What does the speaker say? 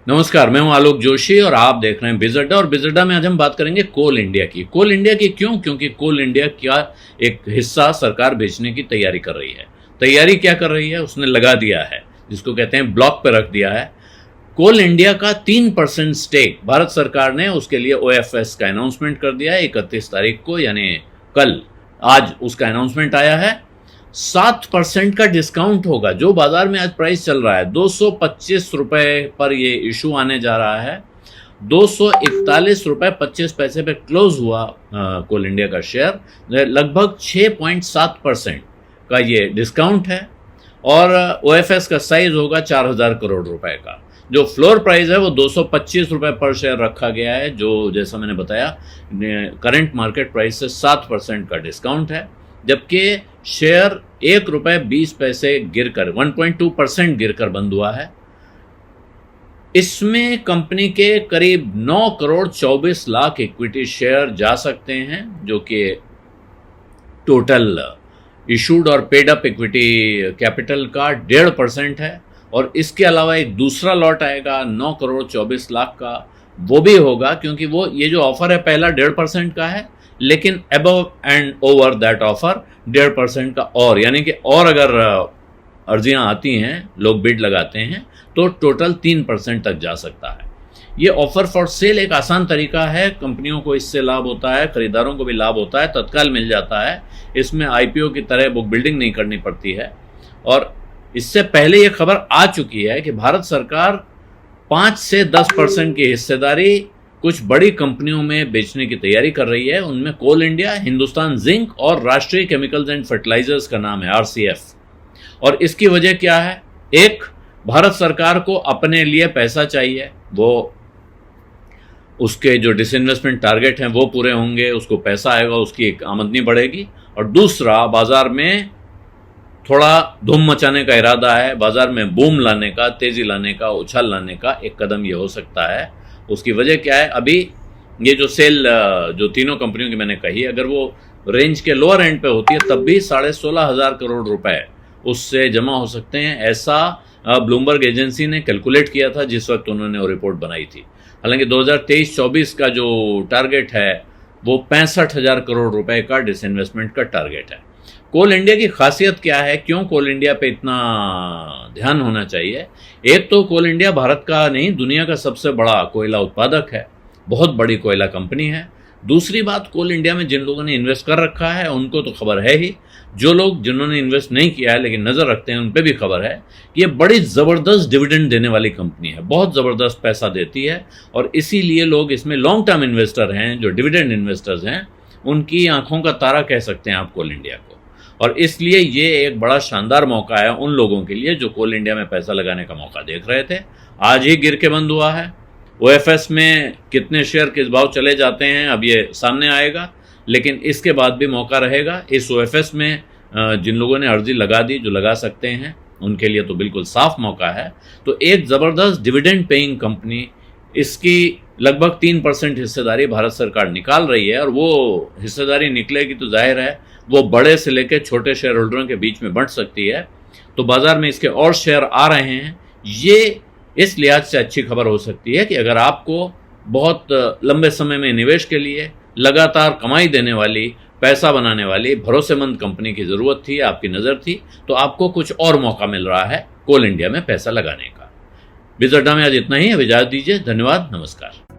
नमस्कार, मैं हूं आलोक जोशी और आप देख रहे हैं बिजअड्डा। और बिजअड्डा में आज हम बात करेंगे कोल इंडिया की। कोल इंडिया की क्यों? क्योंकि कोल इंडिया का एक हिस्सा सरकार बेचने की तैयारी कर रही है। तैयारी क्या कर रही है? उसने लगा दिया है, जिसको कहते हैं ब्लॉक पर रख दिया है। कोल इंडिया का 3% स्टेक भारत सरकार ने उसके लिए ओएफएस का अनाउंसमेंट कर दिया है 31 तारीख को, यानी कल। आज उसका अनाउंसमेंट आया है। 7% का डिस्काउंट होगा। जो बाजार में आज प्राइस चल रहा है 225 रुपए पर ये इशू आने जा रहा है। 241 रुपए 25 पैसे पे क्लोज हुआ कोल इंडिया का शेयर। लगभग 6.7% का ये डिस्काउंट है और ओएफएस का साइज होगा 4000 करोड़ रुपए का। जो फ्लोर प्राइस है वो 225 रुपए पर शेयर रखा गया है, जो जैसा मैंने बताया करंट मार्केट प्राइस से 7% का डिस्काउंट है। जबकि शेयर 1 रुपए 20 पैसे गिरकर 1.2% गिरकर बंद हुआ है। इसमें कंपनी के करीब 9 करोड़ 24 लाख इक्विटी शेयर जा सकते हैं, जो कि टोटल इशूड और पेड अप इक्विटी कैपिटल का 1.5% है। और इसके अलावा एक दूसरा लॉट आएगा 9 करोड़ 24 लाख का, वो भी होगा, क्योंकि वो ये जो ऑफर है पहला 1.5% का है, लेकिन above and over that offer 1.5% का और, यानी कि और अगर अर्जियां आती हैं, लोग बिड लगाते हैं, तो टोटल 3% तक जा सकता है। ये ऑफर फॉर सेल एक आसान तरीका है। कंपनियों को इससे लाभ होता है, खरीदारों को भी लाभ होता है, तत्काल मिल जाता है। इसमें आईपीओ की तरह बुक बिल्डिंग नहीं करनी पड़ती है। और इससे पहले ये खबर आ चुकी है कि भारत सरकार 5 से 10% की हिस्सेदारी कुछ बड़ी कंपनियों में बेचने की तैयारी कर रही है। उनमें कोल इंडिया, हिंदुस्तान जिंक और राष्ट्रीय केमिकल्स एंड फर्टिलाइजर्स का नाम है आरसीएफ। और इसकी वजह क्या है? एक, भारत सरकार को अपने लिए पैसा चाहिए, वो उसके जो डिसइन्वेस्टमेंट टारगेट हैं वो पूरे होंगे, उसको पैसा आएगा, उसकी एक आमदनी बढ़ेगी। और दूसरा, बाजार में थोड़ा धूम मचाने का इरादा है, बाजार में बूम लाने का, तेजी लाने का, उछाल लाने का एक कदम ये हो सकता है। उसकी वजह क्या है? अभी ये जो सेल जो तीनों कंपनियों की मैंने कही, अगर वो रेंज के लोअर एंड पे होती है तब भी 16,500 करोड़ रुपए उससे जमा हो सकते हैं। ऐसा ब्लूमबर्ग एजेंसी ने कैलकुलेट किया था जिस वक्त उन्होंने वो रिपोर्ट बनाई थी। हालांकि 2023-24 का जो टारगेट है वो 65,000 करोड़ रुपए का डिसइन्वेस्टमेंट का टारगेट है। कोल इंडिया की खासियत क्या है? क्यों कोल इंडिया पे इतना ध्यान होना चाहिए? एक तो कोल इंडिया भारत का नहीं, दुनिया का सबसे बड़ा कोयला उत्पादक है, बहुत बड़ी कोयला कंपनी है। दूसरी बात, कोल इंडिया में जिन लोगों ने इन्वेस्ट कर रखा है उनको तो खबर है ही। जो लोग जिन्होंने इन्वेस्ट नहीं किया है लेकिन नज़र रखते हैं, उन पर भी खबर है कि ये बड़ी ज़बरदस्त डिविडेंड देने वाली कंपनी है, बहुत ज़बरदस्त पैसा देती है। और इसीलिए लोग इसमें लॉन्ग टर्म इन्वेस्टर हैं, जो डिविडेंड इन्वेस्टर्स हैं, उनकी आंखों का तारा कह सकते हैं आप कोल इंडिया को। और इसलिए ये एक बड़ा शानदार मौका है उन लोगों के लिए जो कोल इंडिया में पैसा लगाने का मौका देख रहे थे। आज ही गिर के बंद हुआ है। ओएफएस में कितने शेयर किस भाव चले जाते हैं अब ये सामने आएगा, लेकिन इसके बाद भी मौका रहेगा। इस ओएफएस में जिन लोगों ने अर्जी लगा दी, जो लगा सकते हैं, उनके लिए तो बिल्कुल साफ मौका है। तो एक ज़बरदस्त डिविडेंड पेइंग कंपनी, इसकी लगभग 3% हिस्सेदारी भारत सरकार निकाल रही है। और वो हिस्सेदारी निकलेगी तो जाहिर है वो बड़े से लेकर छोटे शेयर होल्डरों के बीच में बंट सकती है। तो बाजार में इसके और शेयर आ रहे हैं। ये इस लिहाज से अच्छी खबर हो सकती है कि अगर आपको बहुत लंबे समय में निवेश के लिए लगातार कमाई देने वाली, पैसा बनाने वाली भरोसेमंद कंपनी की ज़रूरत थी, आपकी नज़र थी, तो आपको कुछ और मौका मिल रहा है कोल इंडिया में पैसा लगाने का। बिजअड्डा में आज इतना ही। अब इजाज़त दीजिए। धन्यवाद। नमस्कार।